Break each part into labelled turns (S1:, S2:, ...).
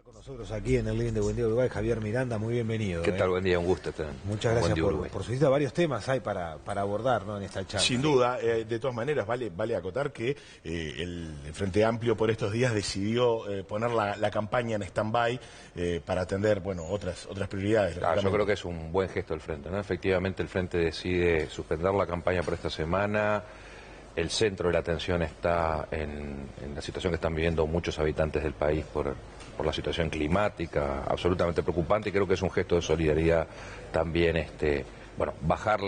S1: Con nosotros aquí en el Living de Buen Día Uruguay, Javier Miranda, muy bienvenido.
S2: ¿Qué tal? Buen día, un gusto.
S1: Muchas gracias por su visita. Varios temas hay para abordar, ¿no?, en esta charla.
S3: Sin duda, de todas maneras, vale acotar que el Frente Amplio por estos días decidió poner la campaña en stand-by para atender, bueno, otras prioridades.
S2: Yo creo que es un buen gesto del Frente, ¿no? Efectivamente, el Frente decide suspender la campaña por esta semana. El centro de la atención está en la situación que están viviendo muchos habitantes del país por la situación climática, absolutamente preocupante, y creo que es un gesto de solidaridad también, bajar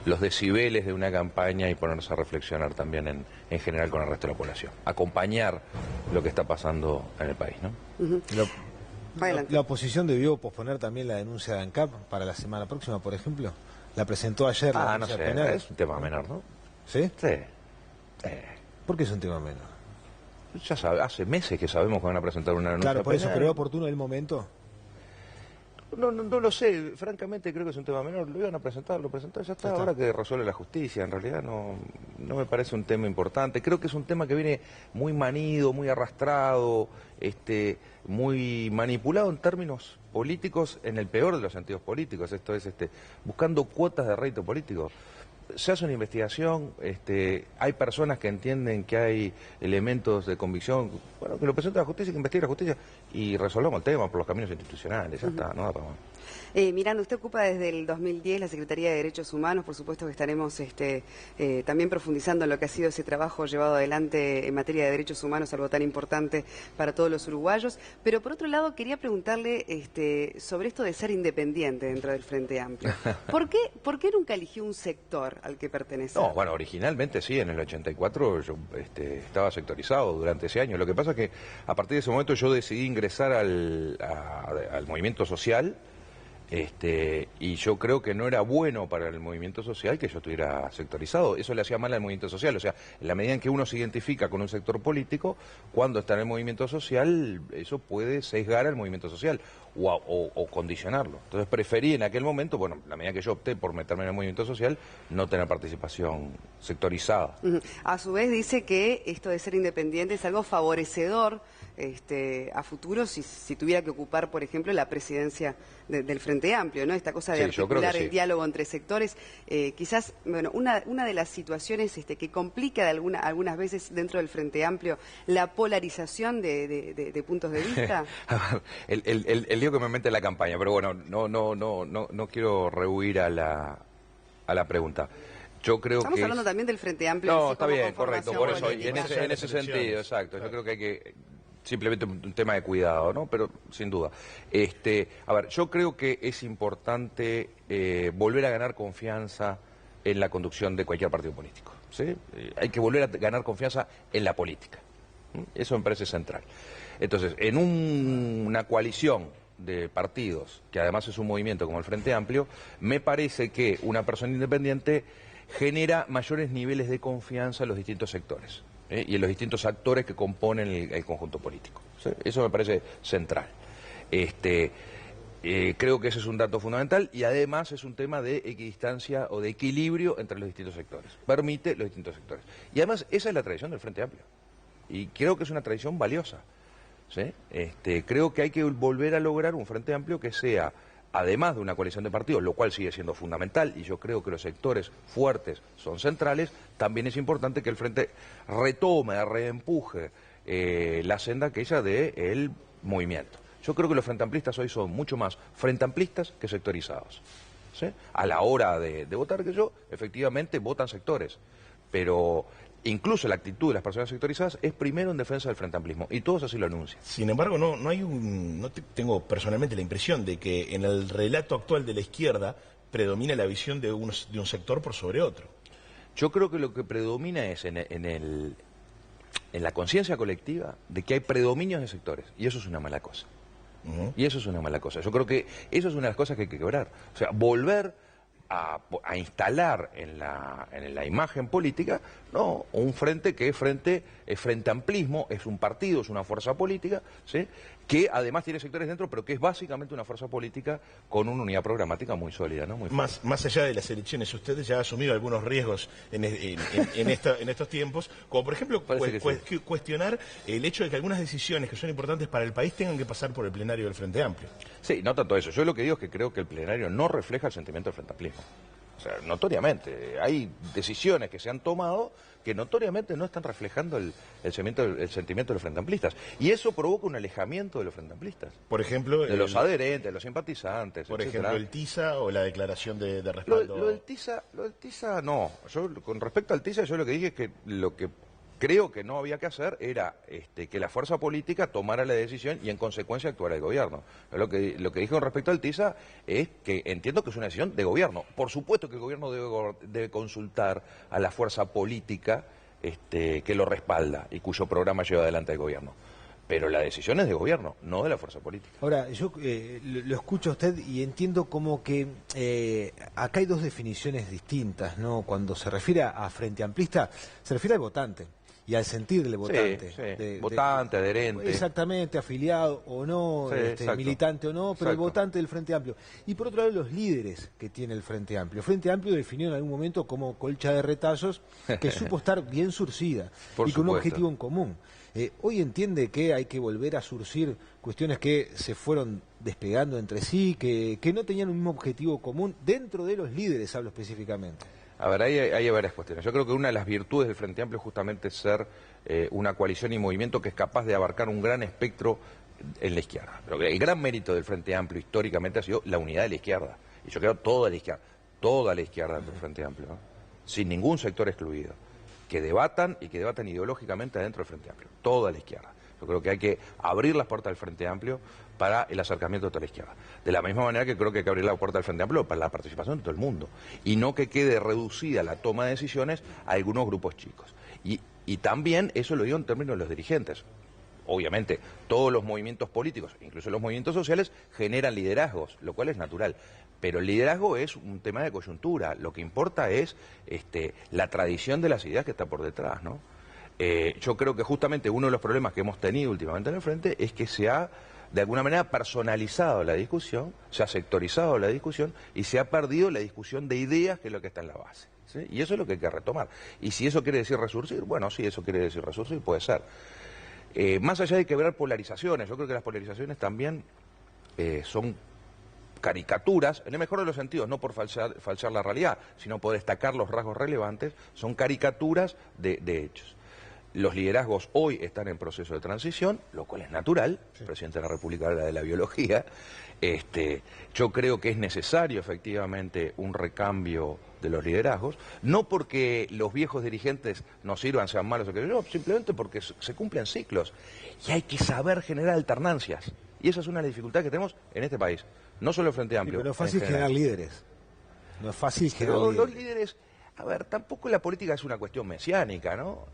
S2: los decibeles de una campaña y ponernos a reflexionar también en general con el resto de la población. Acompañar lo que está pasando en el país, ¿no?
S1: La oposición debió posponer también la denuncia de ANCAP para la semana próxima, por ejemplo. La presentó ayer.
S2: No sé, es un tema menor, ¿no?
S1: ¿Sí?
S2: Sí.
S1: ¿Por qué es un tema menor?
S2: Ya sabe, hace meses que sabemos que van a presentar una denuncia.
S1: Claro, por eso, pero ¿es oportuno el momento?
S2: No lo sé, francamente creo que es un tema menor. Lo iban a presentar, lo presentó, ya está. Ahora que resuelve la justicia, en realidad no me parece un tema importante. Creo que es un tema que viene muy manido, muy arrastrado, muy manipulado en términos políticos, en el peor de los sentidos políticos. Esto es buscando cuotas de rédito político. Se hace una investigación, hay personas que entienden que hay elementos de convicción, bueno, que lo presenta la justicia, que investigue la justicia y resolvamos el tema por los caminos institucionales, ya está, no da para más.
S4: Miranda, usted ocupa desde el 2010 la Secretaría de Derechos Humanos, por supuesto que estaremos también profundizando en lo que ha sido ese trabajo llevado adelante en materia de derechos humanos, algo tan importante para todos los uruguayos, pero por otro lado quería preguntarle sobre esto de ser independiente dentro del Frente Amplio. ¿Por qué nunca eligió un sector al que pertenece?
S2: No, bueno, originalmente sí, en el 84 yo estaba sectorizado durante ese año. Lo que pasa es que a partir de ese momento yo decidí ingresar al movimiento social. Y yo creo que no era bueno para el movimiento social que yo estuviera sectorizado. Eso le hacía mal al movimiento social. O sea, en la medida en que uno se identifica con un sector político, cuando está en el movimiento social, eso puede sesgar al movimiento social o condicionarlo. Entonces preferí en aquel momento, bueno, la medida que yo opté por meterme en el movimiento social, no tener participación sectorizada.
S4: A su vez dice que esto de ser independiente es algo favorecedor a futuro si tuviera que ocupar, por ejemplo, la presidencia del Frente Amplio, ¿no? Esta cosa de articular el diálogo entre sectores. Quizás, bueno, una de las situaciones que complica algunas veces dentro del Frente Amplio la polarización de puntos de vista.
S2: El lío que me mete en la campaña, pero bueno, no quiero rehuir a la pregunta. Yo creo
S4: Estamos hablando también del Frente Amplio.
S2: No, está bien, correcto, por eso, y en ese sentido, exacto. Yo creo que hay que... Simplemente un tema de cuidado, ¿no? Pero sin duda. A ver, yo creo que es importante volver a ganar confianza en la conducción de cualquier partido político, ¿sí? Hay que volver a ganar confianza en la política. Eso me parece central. Entonces, en una coalición de partidos, que además es un movimiento como el Frente Amplio, me parece que una persona independiente genera mayores niveles de confianza en los distintos sectores. Y en los distintos actores que componen el conjunto político. ¿Sí? Eso me parece central. Creo que ese es un dato fundamental y además es un tema de equidistancia o de equilibrio entre los distintos sectores. Permite los distintos sectores. Y además esa es la tradición del Frente Amplio. Y creo que es una tradición valiosa. ¿Sí? Creo que hay que volver a lograr un Frente Amplio que sea, además de una coalición de partidos, lo cual sigue siendo fundamental, y yo creo que los sectores fuertes son centrales, también es importante que el Frente retome, reempuje la senda aquella del movimiento. Yo creo que los frente amplistas hoy son mucho más frente amplistas que sectorizados. ¿Sí? A la hora de votar, que yo, efectivamente, votan sectores, pero... Incluso la actitud de las personas sectorizadas es primero en defensa del frente amplismo, y todos así lo anuncian.
S3: Sin embargo, tengo personalmente la impresión de que en el relato actual de la izquierda predomina la visión de un sector por sobre otro.
S2: Yo creo que lo que predomina es en la conciencia colectiva de que hay predominios de sectores, y eso es una mala cosa. Y eso es una mala cosa. Yo creo que eso es una de las cosas que hay que quebrar. O sea, volver a instalar en la imagen política, no, un frente que es frente amplismo, es un partido, es una fuerza política, ¿sí?, que además tiene sectores dentro, pero que es básicamente una fuerza política con una unidad programática muy sólida, ¿no? Muy
S3: más allá de las elecciones, ustedes ya han asumido algunos riesgos en estos tiempos, como por ejemplo cuestionar el hecho de que algunas decisiones que son importantes para el país tengan que pasar por el plenario del Frente Amplio.
S2: Sí, no tanto eso. Yo lo que digo es que creo que el plenario no refleja el sentimiento del frente amplismo. O sea, notoriamente, hay decisiones que se han tomado que notoriamente no están reflejando el sentimiento de los frente amplistas. Y eso provoca un alejamiento de los frente amplistas.
S3: Por ejemplo...
S2: De los adherentes, de los simpatizantes,
S3: por
S2: etcétera.
S3: ejemplo, el TISA o la declaración de respaldo...
S2: Lo del TISA no. Yo, con respecto al TISA, yo lo que dije es que lo que creo que no había que hacer era que la fuerza política tomara la decisión y en consecuencia actuara el gobierno. Lo que dije con respecto al TISA es que entiendo que es una decisión de gobierno. Por supuesto que el gobierno debe consultar a la fuerza política que lo respalda y cuyo programa lleva adelante el gobierno. Pero la decisión es de gobierno, no de la fuerza política.
S1: Ahora, yo lo escucho a usted y entiendo como que acá hay dos definiciones distintas, ¿no? Cuando se refiere a frente amplista, se refiere al votante y al sentir del votante.
S2: Sí. Votante, adherente.
S1: Exactamente, afiliado o no, militante o no, pero el votante del Frente Amplio. Y por otro lado, los líderes que tiene el Frente Amplio. El Frente Amplio definió en algún momento como colcha de retazos que supo estar bien surcida y con un objetivo en común. Hoy entiende que hay que volver a surcir cuestiones que se fueron despegando entre sí, que no tenían un mismo objetivo común dentro de los líderes, hablo específicamente.
S2: A ver, hay varias cuestiones. Yo creo que una de las virtudes del Frente Amplio es justamente ser una coalición y movimiento que es capaz de abarcar un gran espectro en la izquierda. Pero el gran mérito del Frente Amplio históricamente ha sido la unidad de la izquierda. Y yo creo toda la izquierda del Frente Amplio, ¿no? Sin ningún sector excluido. Que debatan ideológicamente adentro del Frente Amplio. Toda la izquierda. Yo creo que hay que abrir las puertas del Frente Amplio para el acercamiento de toda la izquierda. De la misma manera que creo que hay que abrir la puerta del Frente Amplio para la participación de todo el mundo. Y no que quede reducida la toma de decisiones a algunos grupos chicos. Y también, eso lo digo en términos de los dirigentes. Obviamente, todos los movimientos políticos, incluso los movimientos sociales, generan liderazgos, lo cual es natural. Pero el liderazgo es un tema de coyuntura. Lo que importa es la tradición de las ideas que está por detrás, ¿no? Yo creo que justamente uno de los problemas que hemos tenido últimamente en el Frente es que se ha, de alguna manera, personalizado la discusión, se ha sectorizado la discusión y se ha perdido la discusión de ideas, que es lo que está en la base, ¿sí? Y eso es lo que hay que retomar. Y si eso quiere decir resurgir, bueno, sí, eso quiere decir resurgir, puede ser. Más allá de quebrar polarizaciones, yo creo que las polarizaciones también son caricaturas, en el mejor de los sentidos, no por falsear la realidad, sino por destacar los rasgos relevantes, son caricaturas de hechos. Los liderazgos hoy están en proceso de transición, lo cual es natural. Sí. El presidente de la República habla de la biología. Yo creo que es necesario efectivamente un recambio de los liderazgos, no porque los viejos dirigentes no sirvan, sean malos o que no, simplemente porque se cumplen ciclos y hay que saber generar alternancias. Y esa es una de las dificultades que tenemos en este país, no solo el Frente Amplio.
S1: Sí, pero no es fácil generar líderes. No es fácil generar líderes.
S2: Los líderes... A ver, tampoco la política es una cuestión mesiánica, ¿no?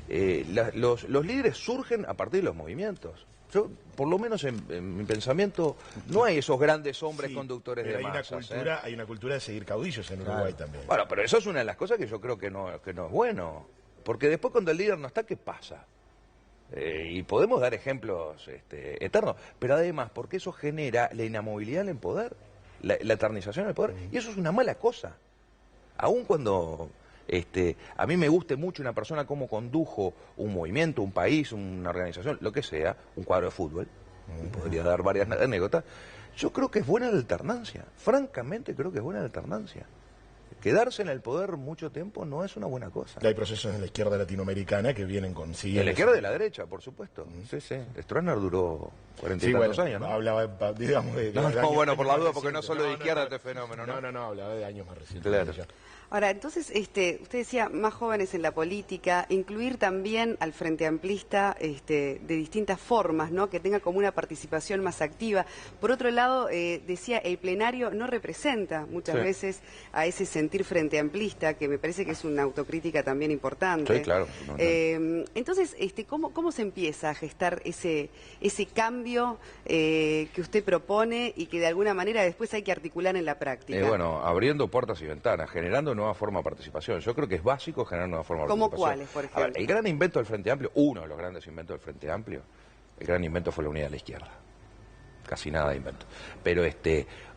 S2: Los líderes surgen a partir de los movimientos. Yo, por lo menos en mi pensamiento, no hay esos grandes hombres conductores de masas.
S3: Hay una cultura de seguir caudillos en Uruguay también.
S2: Bueno, pero eso es una de las cosas que yo creo que no es bueno. Porque después cuando el líder no está, ¿qué pasa? Y podemos dar ejemplos eternos, pero además, porque eso genera la inamovilidad en el poder, la eternización del poder, y eso es una mala cosa. Aun cuando a mí me guste mucho una persona cómo condujo un movimiento, un país, una organización, lo que sea, un cuadro de fútbol, y podría dar varias anécdotas, yo creo que es buena la alternancia, francamente creo que es buena la alternancia. Quedarse en el poder mucho tiempo no es una buena cosa.
S3: Y hay procesos en la izquierda latinoamericana que vienen con...
S2: En la izquierda y la derecha, por supuesto. Sí. Stroessner duró 40 y tantos años, ¿no?
S3: Hablaba, digamos...
S2: Bueno, por la duda, porque no solo de izquierda este fenómeno, ¿no?
S3: No, hablaba de años más recientes.
S2: Claro.
S4: Ahora, entonces, usted decía más jóvenes en la política, incluir también al Frente Amplista de distintas formas, ¿no? Que tenga como una participación más activa. Por otro lado, decía, el plenario no representa muchas veces a ese sentir Frente Amplista, que me parece que es una autocrítica también importante.
S2: Sí, claro.
S4: Entonces, ¿cómo se empieza a gestar ese cambio que usted propone y que de alguna manera después hay que articular en la práctica?
S2: Bueno, abriendo puertas y ventanas, generando nueva forma de participación. Yo creo que es básico generar nueva forma de participación.
S4: ¿Cómo cuáles, por ejemplo?
S2: A ver, el gran invento del Frente Amplio, uno de los grandes inventos del Frente Amplio, el gran invento fue la unidad de la izquierda. Casi nada de invento. Pero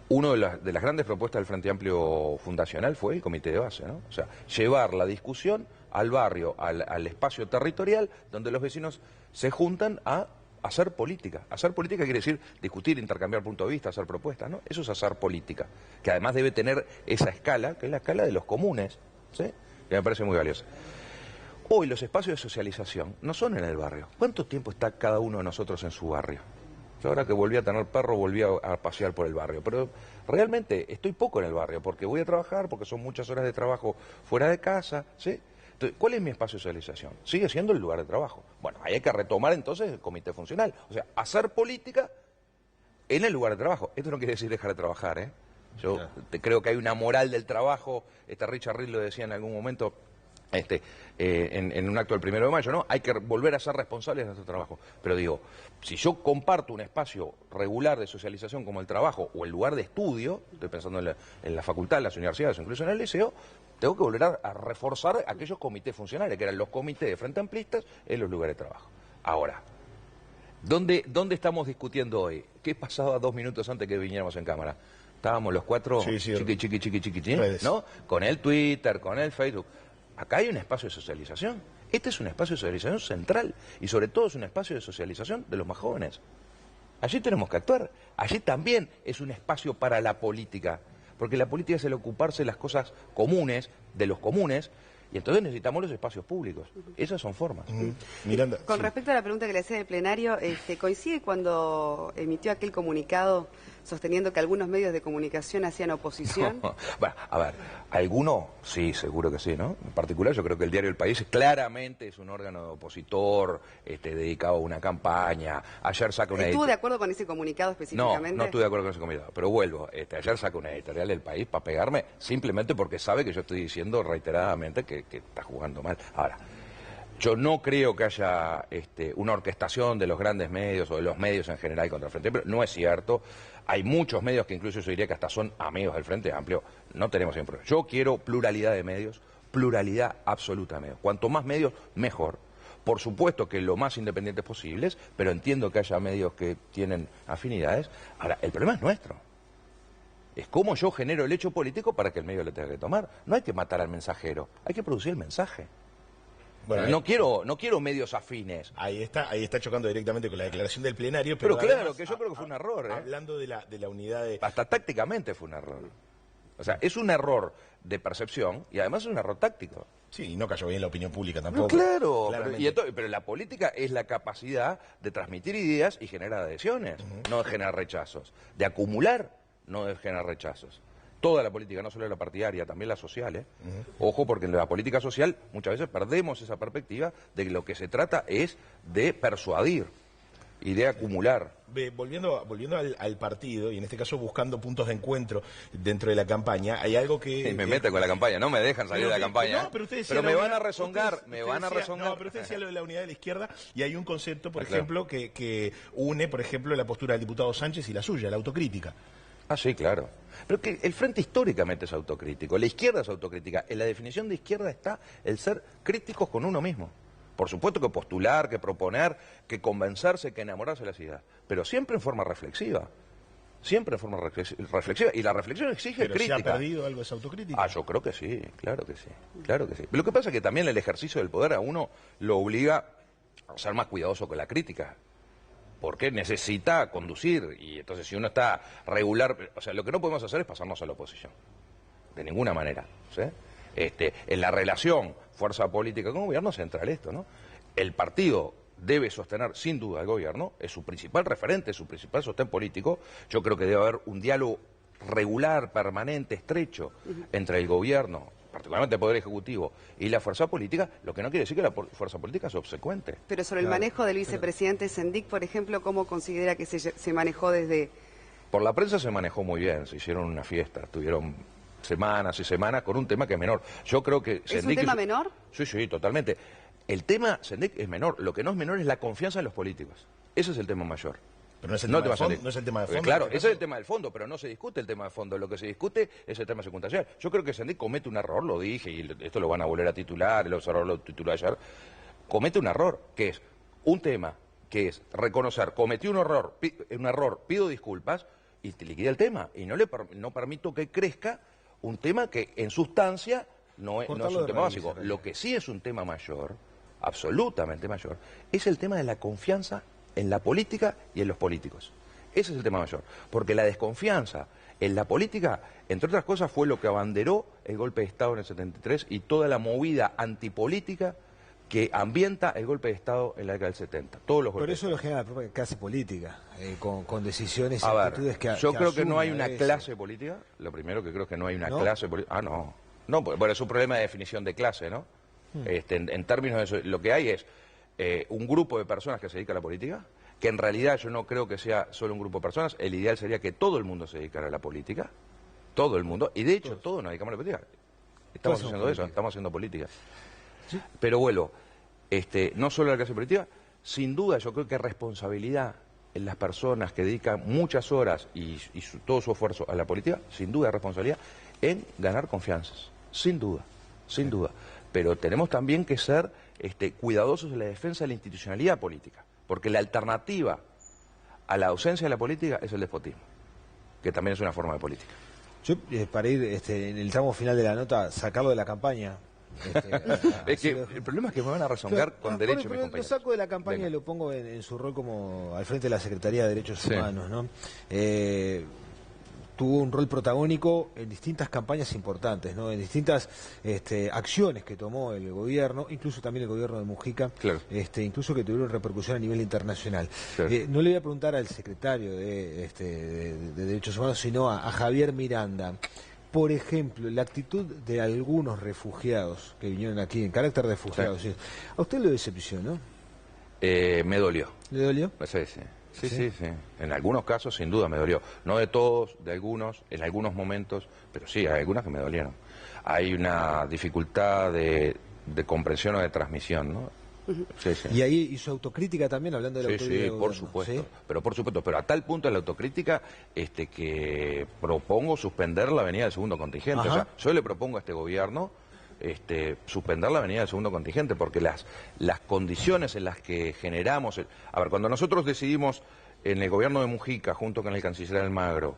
S2: uno de las grandes propuestas del Frente Amplio fundacional fue el comité de base, ¿no? O sea, llevar la discusión al barrio, al espacio territorial, donde los vecinos se juntan a hacer política. Hacer política quiere decir discutir, intercambiar puntos de vista, hacer propuestas, ¿no? Eso es hacer política, que además debe tener esa escala, que es la escala de los comunes, ¿sí? Que me parece muy valiosa. Hoy los espacios de socialización no son en el barrio. ¿Cuánto tiempo está cada uno de nosotros en su barrio? Yo ahora que volví a tener perro, volví a pasear por el barrio, pero realmente estoy poco en el barrio, porque voy a trabajar, porque son muchas horas de trabajo fuera de casa, ¿sí? Entonces, ¿cuál es mi espacio de socialización? Sigue siendo el lugar de trabajo. Bueno, ahí hay que retomar entonces el comité funcional. O sea, hacer política en el lugar de trabajo. Esto no quiere decir dejar de trabajar, ¿eh? Yo creo que hay una moral del trabajo. Richard Reed lo decía en algún momento en un acto del 1 de mayo, ¿no? Hay que volver a ser responsables de nuestro trabajo. Pero digo, si yo comparto un espacio regular de socialización como el trabajo o el lugar de estudio, estoy pensando en la facultad, en las universidades o incluso en el liceo, tengo que volver a reforzar aquellos comités funcionales, que eran los comités de Frente Amplistas en los lugares de trabajo. Ahora, ¿dónde estamos discutiendo hoy? ¿Qué pasaba 2 minutos antes que viniéramos en cámara? Estábamos los cuatro chiqui, ¿no? Con el Twitter, con el Facebook. Acá hay un espacio de socialización. Este es un espacio de socialización central y sobre todo es un espacio de socialización de los más jóvenes. Allí tenemos que actuar. Allí también es un espacio para la política, porque la política es el ocuparse de las cosas comunes, de los comunes, y entonces necesitamos los espacios públicos. Esas son formas.
S3: Miranda,
S4: con respecto a la pregunta que le hacía del plenario, ¿coincide cuando emitió aquel comunicado sosteniendo que algunos medios de comunicación hacían oposición?
S2: No. Bueno, a ver, alguno sí, seguro que sí, ¿no? En particular yo creo que el diario El País claramente es un órgano opositor, dedicado a una campaña. Ayer saca una...
S4: ¿Estuvo de acuerdo con ese comunicado específicamente?
S2: No estuve de acuerdo con ese comunicado, pero vuelvo. Ayer saca una editorial del País para pegarme, simplemente porque sabe que yo estoy diciendo reiteradamente que está jugando mal. Ahora, yo no creo que haya una orquestación de los grandes medios o de los medios en general contra el Frente Amplio. No es cierto. Hay muchos medios que incluso yo diría que hasta son amigos del Frente Amplio. No tenemos siempre. Yo quiero pluralidad de medios, pluralidad absoluta de medios. Cuanto más medios, mejor. Por supuesto que lo más independientes posibles, pero entiendo que haya medios que tienen afinidades. Ahora, el problema es nuestro. Es cómo yo genero el hecho político para que el medio le tenga que tomar. No hay que matar al mensajero, hay que producir el mensaje. Bueno, no quiero medios afines.
S3: Ahí está chocando directamente con la declaración del plenario.
S2: Pero claro, además, que yo creo que fue un error.
S3: Hablando de la unidad de...
S2: Hasta tácticamente fue un error. O sea, es un error de percepción y además es un error táctico.
S3: Sí, y no cayó bien la opinión pública tampoco.
S2: No, claro, pero la política es la capacidad de transmitir ideas y generar adhesiones, no de generar rechazos. De acumular, no de generar rechazos. Toda la política, no solo la partidaria, también la social, ¿eh? Ojo, porque en la política social muchas veces perdemos esa perspectiva de que lo que se trata es de persuadir y de acumular.
S3: Volviendo al partido, y en este caso buscando puntos de encuentro dentro de la campaña, hay algo que...
S2: Sí, me mete con la campaña, no me dejan salir de la campaña.
S3: No,
S2: pero me van a rezongar,
S3: No, pero usted decía lo de la unidad de la izquierda, y hay un concepto, por ejemplo, que une, por ejemplo, la postura del diputado Sánchez y la suya, la autocrítica.
S2: Ah, sí, claro. Pero que el Frente históricamente es autocrítico, la izquierda es autocrítica. En la definición de izquierda está el ser críticos con uno mismo. Por supuesto que postular, que proponer, que convencerse, que enamorarse de la ciudad, pero siempre en forma reflexiva. Siempre en forma reflexiva. Y la reflexión exige crítica.
S3: ¿Se ha perdido algo esa autocrítica?
S2: Ah, yo creo que sí, claro que sí. Claro que sí. Pero lo que pasa es que también el ejercicio del poder a uno lo obliga a ser más cuidadoso con la crítica. Porque necesita conducir, y entonces si uno está regular, o sea, lo que no podemos hacer es pasarnos a la oposición, de ninguna manera, ¿sí? En la relación fuerza política con gobierno central esto, ¿no? El partido debe sostener sin duda al gobierno, es su principal referente, su principal sostén político. Yo creo que debe haber un diálogo regular, permanente, estrecho entre el gobierno, particularmente el Poder Ejecutivo y la fuerza política, lo que no quiere decir que la fuerza política es obsecuente.
S4: Pero sobre el manejo del vicepresidente Sendik, por ejemplo, ¿cómo considera que se manejó desde...?
S2: Por la prensa se manejó muy bien, se hicieron una fiesta, tuvieron semanas y semanas con un tema que es menor. Yo creo que
S4: ¿Es un tema menor?
S2: Sí, totalmente. El tema Sendik es menor, lo que no es menor es la confianza en los políticos. Ese es el tema mayor.
S3: Pero no es el tema de fondo.
S2: Claro, ese es el tema del fondo, pero no se discute el tema de fondo. Lo que se discute es el tema circunstancial. Yo creo que Sendik comete un error, lo dije, y esto lo van a volver a titular, el observador lo tituló ayer. Comete un error, que es un tema, que es reconocer, cometí un error, pido disculpas, y te liquida el tema. Y no permito que crezca un tema que en sustancia no es un tema básico. Lo que sí es un tema mayor, absolutamente mayor, es el tema de la confianza en la política y en los políticos. Ese es el tema mayor, porque la desconfianza en la política, entre otras cosas, fue lo que abanderó el golpe de Estado en el 73 y toda la movida antipolítica que ambienta el golpe de Estado en la década del 70. Todos los golpes.
S1: Por eso lo genera la propia clase política, con decisiones y
S2: actitudes que yo creo que no hay una clase política. Lo primero que creo que no hay una clase política. No, bueno, es un problema de definición de clase, ¿no? En términos de eso, lo que hay es un grupo de personas que se dedica a la política, que en realidad yo no creo que sea solo un grupo de personas. El ideal sería que todo el mundo se dedicara a la política, todo el mundo, y de hecho todos nos dedicamos a la política. Estamos haciendo eso, estamos haciendo política. ¿Sí? Pero vuelvo, no solo a la clase política, sin duda yo creo que hay responsabilidad en las personas que dedican muchas horas y todo su esfuerzo a la política, sin duda hay responsabilidad en ganar confianzas, sin duda. Pero tenemos también que ser cuidadosos en la defensa de la institucionalidad política, porque la alternativa a la ausencia de la política es el despotismo, que también es una forma de política.
S1: Yo, para ir en el tramo final de la nota, sacarlo de la campaña.
S2: Es que el problema es que me van a rezongar con derecho mis compañeros.
S1: Lo saco de la campaña y lo pongo en su rol como al frente de la Secretaría de Derechos Humanos, ¿no? Tuvo un rol protagónico en distintas campañas importantes, ¿no? En distintas acciones que tomó el gobierno, incluso también el gobierno de Mujica, incluso que tuvieron repercusión a nivel internacional. No le voy a preguntar al secretario de Derechos Humanos, sino a Javier Miranda. Por ejemplo, la actitud de algunos refugiados que vinieron aquí en carácter de refugiados, ¿a usted lo decepcionó?
S2: Me dolió.
S1: ¿Le dolió?
S2: Sí. En algunos casos, sin duda, me dolió. No de todos, de algunos, en algunos momentos, pero sí, hay algunas que me dolieron. Hay una dificultad de comprensión o de transmisión, ¿no?
S1: Y ahí hizo autocrítica también, hablando de la autoridad.
S2: Sí, por supuesto. Pero a tal punto es la autocrítica que propongo suspender la venida del segundo contingente. O sea, yo le propongo a este gobierno suspender la venida del segundo contingente, porque las condiciones en las que generamos... A ver, cuando nosotros decidimos en el gobierno de Mujica, junto con el canciller Almagro,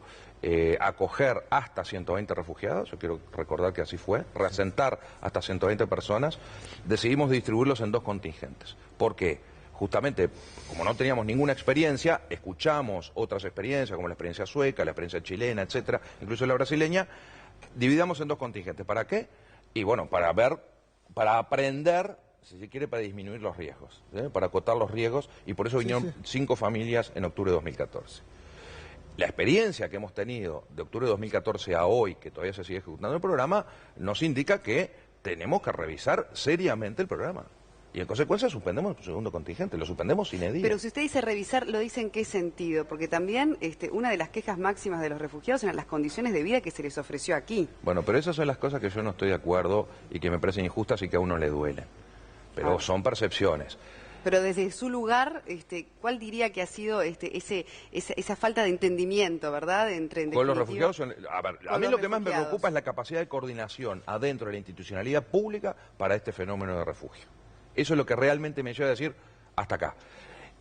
S2: acoger hasta 120 refugiados, yo quiero recordar que así fue, reasentar hasta 120 personas, decidimos distribuirlos en dos contingentes. ¿Por qué? Justamente, como no teníamos ninguna experiencia, escuchamos otras experiencias, como la experiencia sueca, la experiencia chilena, etcétera, incluso la brasileña, dividamos en dos contingentes. ¿Para qué? Y bueno, para aprender, si se quiere, para disminuir los riesgos, para acotar los riesgos, y por eso vinieron 5 familias en octubre de 2014. La experiencia que hemos tenido de octubre de 2014 a hoy, que todavía se sigue ejecutando el programa, nos indica que tenemos que revisar seriamente el programa. Y en consecuencia suspendemos el segundo contingente, lo suspendemos sin edad.
S4: Pero si usted dice revisar, ¿lo dice en qué sentido? Porque también una de las quejas máximas de los refugiados eran las condiciones de vida que se les ofreció aquí.
S2: Bueno, pero esas son las cosas que yo no estoy de acuerdo y que me parecen injustas y que a uno le duelen. Pero son percepciones.
S4: Pero desde su lugar, ¿cuál diría que ha sido esa falta de entendimiento, verdad?
S2: Con los refugiados, a mí lo que más me preocupa es la capacidad de coordinación adentro de la institucionalidad pública para este fenómeno de refugio. Eso es lo que realmente me lleva a decir hasta acá.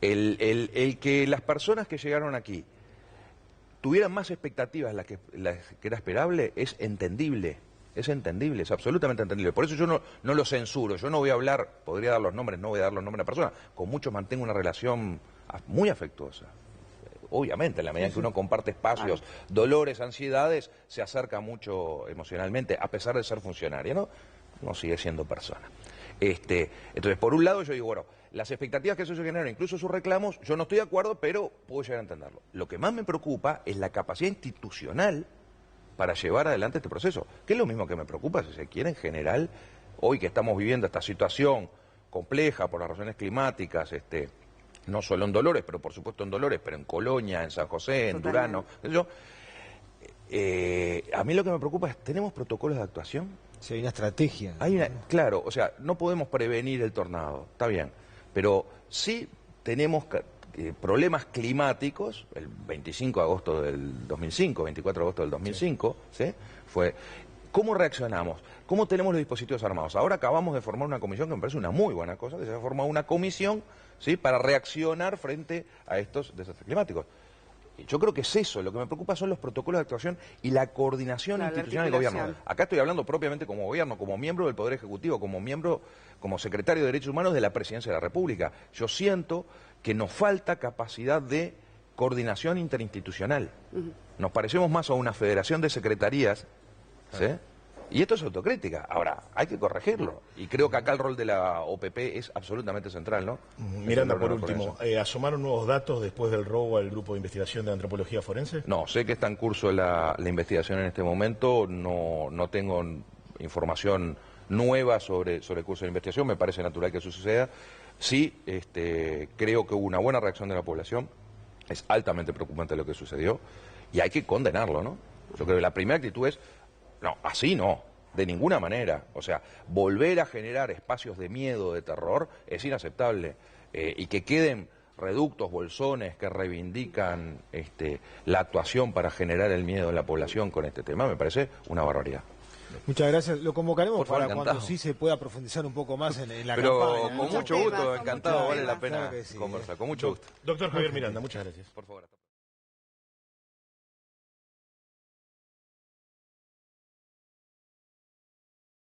S2: El que las personas que llegaron aquí tuvieran más expectativas de las que era esperable es entendible. Es entendible, es absolutamente entendible. Por eso yo no lo censuro, yo no voy a hablar, podría dar los nombres, no voy a dar los nombres de la persona. Con muchos mantengo una relación muy afectuosa. Obviamente, en la medida en que uno comparte espacios, dolores, ansiedades, se acerca mucho emocionalmente, a pesar de ser funcionario, ¿no? No sigue siendo persona. Entonces, por un lado, yo digo, bueno, las expectativas que eso se generan, incluso sus reclamos, yo no estoy de acuerdo, pero puedo llegar a entenderlo. Lo que más me preocupa es la capacidad institucional para llevar adelante este proceso. Que es lo mismo que me preocupa, si se quiere, en general, hoy que estamos viviendo esta situación compleja por las razones climáticas, no solo en Dolores, pero por supuesto en Dolores, pero en Colonia, en San José, en Durano, a mí lo que me preocupa es, ¿tenemos protocolos de actuación?
S1: Sí, hay una estrategia.
S2: Claro, o sea, no podemos prevenir el tornado, está bien, pero sí tenemos problemas climáticos. El 25 de agosto del 2005, 24 de agosto del 2005, ¿sí? Fue... ¿Cómo reaccionamos? ¿Cómo tenemos los dispositivos armados? Ahora acabamos de formar una comisión que me parece una muy buena cosa, que se ha formado una comisión, ¿sí?, para reaccionar frente a estos desastres climáticos. Y yo creo que es eso, lo que me preocupa son los protocolos de actuación y la coordinación institucional del gobierno. Acá estoy hablando propiamente como gobierno, como miembro del Poder Ejecutivo, como secretario de Derechos Humanos de la Presidencia de la República. Yo siento que nos falta capacidad de coordinación interinstitucional. Nos parecemos más a una federación de secretarías, ¿sí? Y esto es autocrítica. Ahora, hay que corregirlo. Y creo que acá el rol de la OPP es absolutamente central, ¿no?
S3: Miranda, por último, ¿asomaron nuevos datos después del robo al grupo de investigación de antropología forense?
S2: No, sé que está en curso la investigación en este momento. No tengo información nueva sobre el curso de investigación. Me parece natural que eso suceda. Sí, creo que hubo una buena reacción de la población. Es altamente preocupante lo que sucedió. Y hay que condenarlo, ¿no? Yo creo que la primera actitud es... No, así no, de ninguna manera. O sea, volver a generar espacios de miedo, de terror, es inaceptable. Y que queden reductos, bolsones que reivindican la actuación para generar el miedo en la población con este tema, me parece una barbaridad.
S1: Muchas gracias. Lo convocaremos
S2: Por favor,
S1: para
S2: encantado.
S1: cuando sí se pueda profundizar un poco más en la
S2: Pero
S1: campaña.
S2: Pero con mucho gusto, encantado, vale la pena
S1: Claro que sí,
S2: conversar, con mucho gusto.
S3: Doctor Javier Miranda, muchas gracias.
S2: Por favor.